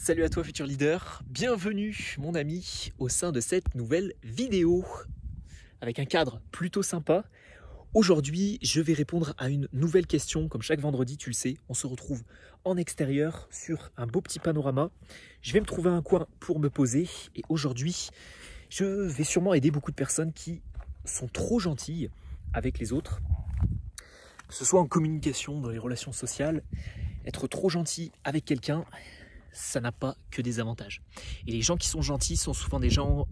Salut à toi futur leader, bienvenue mon ami au sein de cette nouvelle vidéo avec un cadre plutôt sympa. Aujourd'hui je vais répondre à une nouvelle question, comme chaque vendredi tu le sais, on se retrouve en extérieur sur un beau petit panorama. Je vais me trouver un coin pour me poser et aujourd'hui je vais sûrement aider beaucoup de personnes qui sont trop gentilles avec les autres, que ce soit en communication, dans les relations sociales. Être trop gentil avec quelqu'un, ça n'a pas que des avantages. Et les gens qui sont gentils sont souvent des gens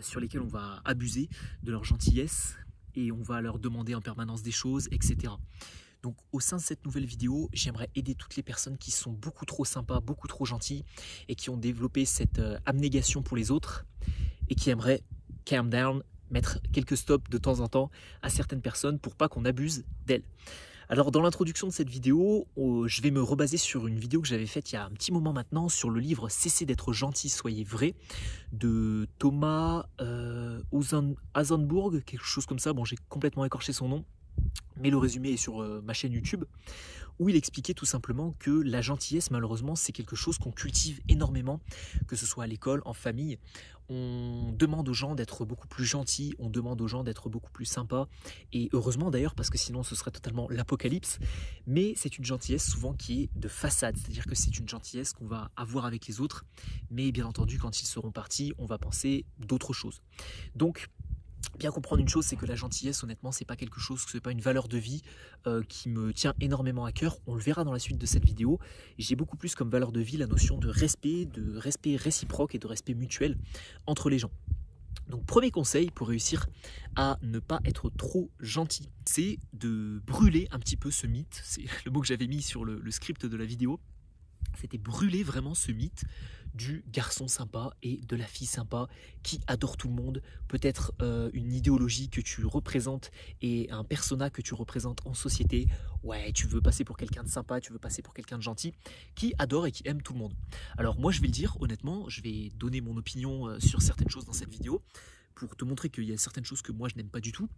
sur lesquels on va abuser de leur gentillesse et on va leur demander en permanence des choses, etc. Donc au sein de cette nouvelle vidéo, j'aimerais aider toutes les personnes qui sont beaucoup trop sympas, beaucoup trop gentilles et qui ont développé cette abnégation pour les autres et qui aimeraient calm down, mettre quelques stops de temps en temps à certaines personnes pour pas qu'on abuse d'elles. Alors dans l'introduction de cette vidéo, je vais me rebaser sur une vidéo que j'avais faite il y a un petit moment maintenant sur le livre Cessez d'être gentil, soyez vrai de Thomas Hasenburg, quelque chose comme ça. Bon, j'ai complètement écorché son nom, mais le résumé est sur ma chaîne YouTube, où il expliquait tout simplement que la gentillesse, malheureusement, c'est quelque chose qu'on cultive énormément, que ce soit à l'école, en famille. On demande aux gens d'être beaucoup plus gentils, on demande aux gens d'être beaucoup plus sympas, et heureusement d'ailleurs, parce que sinon ce serait totalement l'apocalypse, mais c'est une gentillesse souvent qui est de façade, c'est-à-dire que c'est une gentillesse qu'on va avoir avec les autres, mais bien entendu, quand ils seront partis, on va penser d'autres choses. Donc, bien comprendre une chose, c'est que la gentillesse, honnêtement, c'est pas quelque chose, c'est pas une valeur de vie qui me tient énormément à cœur. On le verra dans la suite de cette vidéo. J'ai beaucoup plus comme valeur de vie la notion de respect réciproque et de respect mutuel entre les gens. Donc premier conseil pour réussir à ne pas être trop gentil, c'est de brûler un petit peu ce mythe. C'est le mot que j'avais mis sur le script de la vidéo. C'était brûler vraiment ce mythe du garçon sympa et de la fille sympa qui adore tout le monde, peut-être une idéologie que tu représentes et un persona que tu représentes en société. Ouais, tu veux passer pour quelqu'un de sympa, tu veux passer pour quelqu'un de gentil, qui adore et qui aime tout le monde. Alors moi je vais le dire honnêtement, je vais donner mon opinion sur certaines choses dans cette vidéo pour te montrer qu'il y a certaines choses que moi je n'aime pas du tout.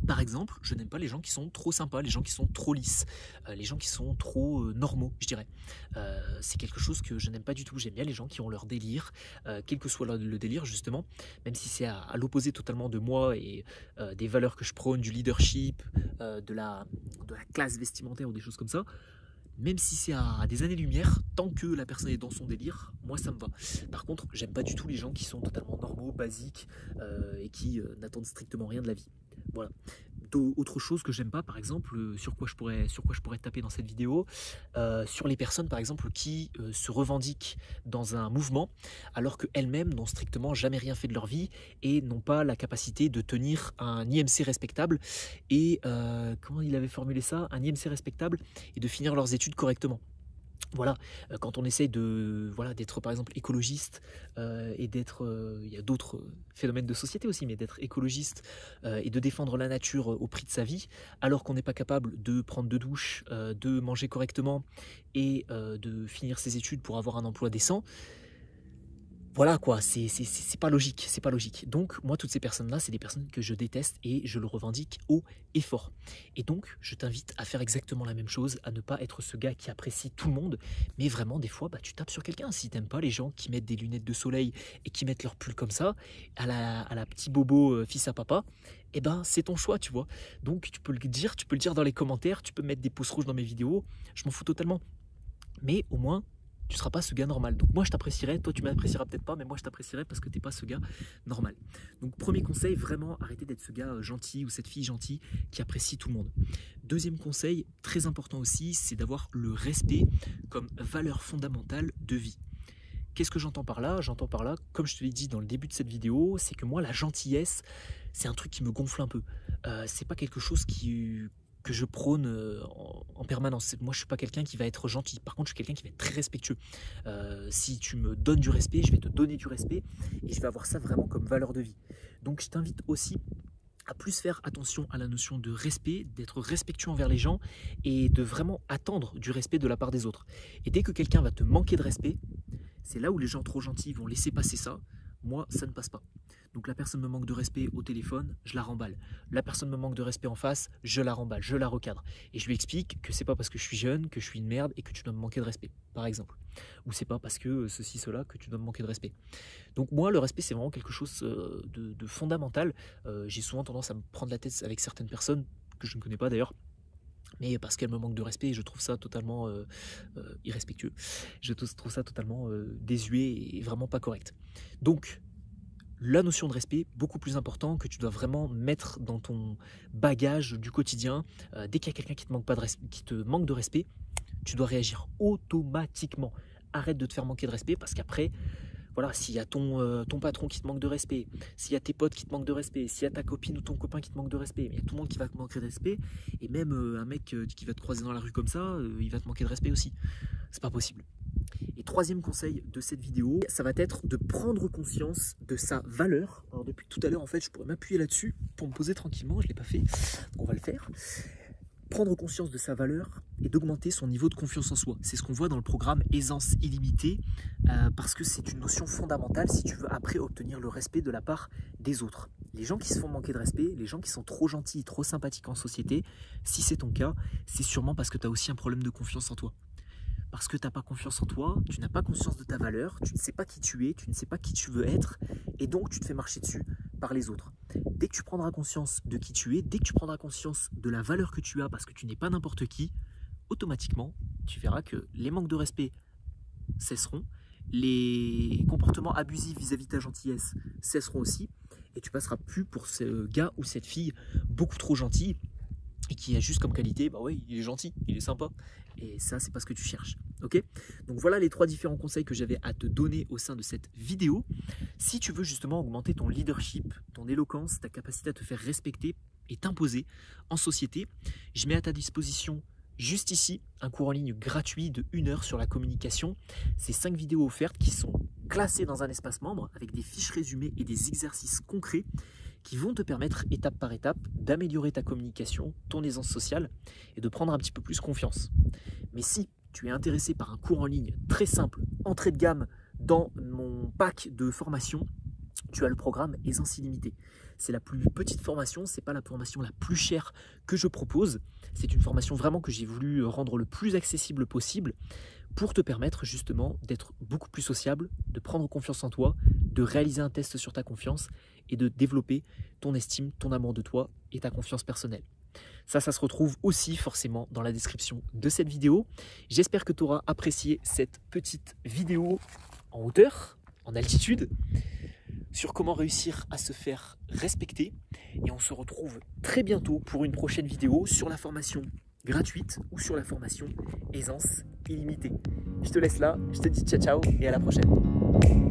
Par exemple, je n'aime pas les gens qui sont trop sympas, les gens qui sont trop lisses, les gens qui sont trop normaux, je dirais. C'est quelque chose que je n'aime pas du tout. J'aime bien les gens qui ont leur délire, quel que soit le délire justement, même si c'est à l'opposé totalement de moi et des valeurs que je prône, du leadership, de la classe vestimentaire ou des choses comme ça. Même si c'est à des années-lumière, tant que la personne est dans son délire, moi ça me va. Par contre, j'aime pas du tout les gens qui sont totalement normaux, basiques et qui n'attendent strictement rien de la vie. Voilà. Autre chose que j'aime pas, par exemple, sur quoi je pourrais taper dans cette vidéo, sur les personnes par exemple qui se revendiquent dans un mouvement alors qu'elles-mêmes n'ont strictement jamais rien fait de leur vie et n'ont pas la capacité de tenir un IMC respectable et comment il avait formulé ça, un IMC respectable et de finir leurs études correctement. Voilà, quand on essaye d'être par exemple écologiste et d'être, il y a d'autres phénomènes de société aussi, mais d'être écologiste et de défendre la nature au prix de sa vie, alors qu'on n'est pas capable de prendre de douche, de manger correctement et de finir ses études pour avoir un emploi décent. Voilà quoi, c'est pas logique, c'est pas logique. Donc moi toutes ces personnes-là, c'est des personnes que je déteste et je le revendique haut et fort. Et donc je t'invite à faire exactement la même chose, à ne pas être ce gars qui apprécie tout le monde, mais vraiment des fois tu tapes sur quelqu'un. Si t'aimes pas les gens qui mettent des lunettes de soleil et qui mettent leur pull comme ça, à la petit bobo fils à papa, eh ben c'est ton choix, tu vois. Donc tu peux le dire dans les commentaires, tu peux mettre des pouces rouges dans mes vidéos, je m'en fous totalement. Mais au moins tu ne seras pas ce gars normal. Donc moi je t'apprécierais, toi tu m'apprécieras peut-être pas, mais moi je t'apprécierais parce que tu n'es pas ce gars normal. Donc premier conseil, vraiment arrêtez d'être ce gars gentil ou cette fille gentille qui apprécie tout le monde. Deuxième conseil, très important aussi, c'est d'avoir le respect comme valeur fondamentale de vie. Qu'est-ce que j'entends par là? J'entends par là, comme je te l'ai dit dans le début de cette vidéo, c'est que moi la gentillesse, c'est un truc qui me gonfle un peu. C'est pas quelque chose que je prône en permanence. Moi, je suis pas quelqu'un qui va être gentil. Par contre, je suis quelqu'un qui va être très respectueux. Si tu me donnes du respect, je vais te donner du respect et je vais avoir ça vraiment comme valeur de vie. Donc, je t'invite aussi à plus faire attention à la notion de respect, d'être respectueux envers les gens et de vraiment attendre du respect de la part des autres. Et dès que quelqu'un va te manquer de respect, c'est là où les gens trop gentils vont laisser passer ça, moi ça ne passe pas. Donc la personne me manque de respect au téléphone, je la remballe. La personne me manque de respect en face, je la remballe, je la recadre. Et je lui explique que c'est pas parce que je suis jeune, que je suis une merde et que tu dois me manquer de respect, par exemple. Ou c'est pas parce que ceci, cela, que tu dois me manquer de respect. Donc moi, le respect, c'est vraiment quelque chose de fondamental. J'ai souvent tendance à me prendre la tête avec certaines personnes, que je ne connais pas d'ailleurs, mais parce qu'elles me manquent de respect, je trouve ça totalement irrespectueux. Je trouve ça totalement désuet et vraiment pas correct. Donc, la notion de respect, beaucoup plus important, que tu dois vraiment mettre dans ton bagage du quotidien. Dès qu'il y a quelqu'un qui te manque de respect, tu dois réagir automatiquement. Arrête de te faire manquer de respect parce qu'après, voilà, s'il y a ton patron qui te manque de respect, s'il y a tes potes qui te manquent de respect, s'il y a ta copine ou ton copain qui te manque de respect, il y a tout le monde qui va te manquer de respect, et même un mec qui va te croiser dans la rue comme ça, il va te manquer de respect aussi. C'est pas possible. Et troisième conseil de cette vidéo, ça va être de prendre conscience de sa valeur. Alors depuis tout à l'heure, en fait, je pourrais m'appuyer là-dessus pour me poser tranquillement, je ne l'ai pas fait, donc on va le faire. Prendre conscience de sa valeur et d'augmenter son niveau de confiance en soi. C'est ce qu'on voit dans le programme Aisance illimitée, parce que c'est une notion fondamentale si tu veux après obtenir le respect de la part des autres. Les gens qui se font manquer de respect, les gens qui sont trop gentils, trop sympathiques en société, si c'est ton cas, c'est sûrement parce que tu as aussi un problème de confiance en toi. Parce que tu n'as pas confiance en toi, tu n'as pas conscience de ta valeur, tu ne sais pas qui tu es, tu ne sais pas qui tu veux être, et donc tu te fais marcher dessus par les autres. Dès que tu prendras conscience de qui tu es, dès que tu prendras conscience de la valeur que tu as parce que tu n'es pas n'importe qui, automatiquement, tu verras que les manques de respect cesseront, les comportements abusifs vis-à-vis de ta gentillesse cesseront aussi, et tu passeras plus pour ce gars ou cette fille beaucoup trop gentil et qui a juste comme qualité, bah ouais, il est gentil, il est sympa. Et ça, c'est pas ce que tu cherches. Ok ? Donc voilà les 3 différents conseils que j'avais à te donner au sein de cette vidéo. Si tu veux justement augmenter ton leadership, ton éloquence, ta capacité à te faire respecter et t'imposer en société, je mets à ta disposition juste ici un cours en ligne gratuit de 1 heure sur la communication. C'est 5 vidéos offertes qui sont classées dans un espace membre avec des fiches résumées et des exercices concrets qui vont te permettre étape par étape d'améliorer ta communication, ton aisance sociale et de prendre un petit peu plus confiance. Mais si tu es intéressé par un cours en ligne très simple, entrée de gamme dans mon pack de formation, tu as le programme Aisance illimitée. C'est la plus petite formation, ce n'est pas la formation la plus chère que je propose. C'est une formation vraiment que j'ai voulu rendre le plus accessible possible pour te permettre justement d'être beaucoup plus sociable, de prendre confiance en toi, de réaliser un test sur ta confiance et de développer ton estime, ton amour de toi et ta confiance personnelle. Ça se retrouve aussi forcément dans la description de cette vidéo. J'espère que tu auras apprécié cette petite vidéo en hauteur, en altitude, sur comment réussir à se faire respecter. Et on se retrouve très bientôt pour une prochaine vidéo sur la formation gratuite ou sur la formation Aisance illimitée. Je te laisse là, je te dis ciao ciao et à la prochaine.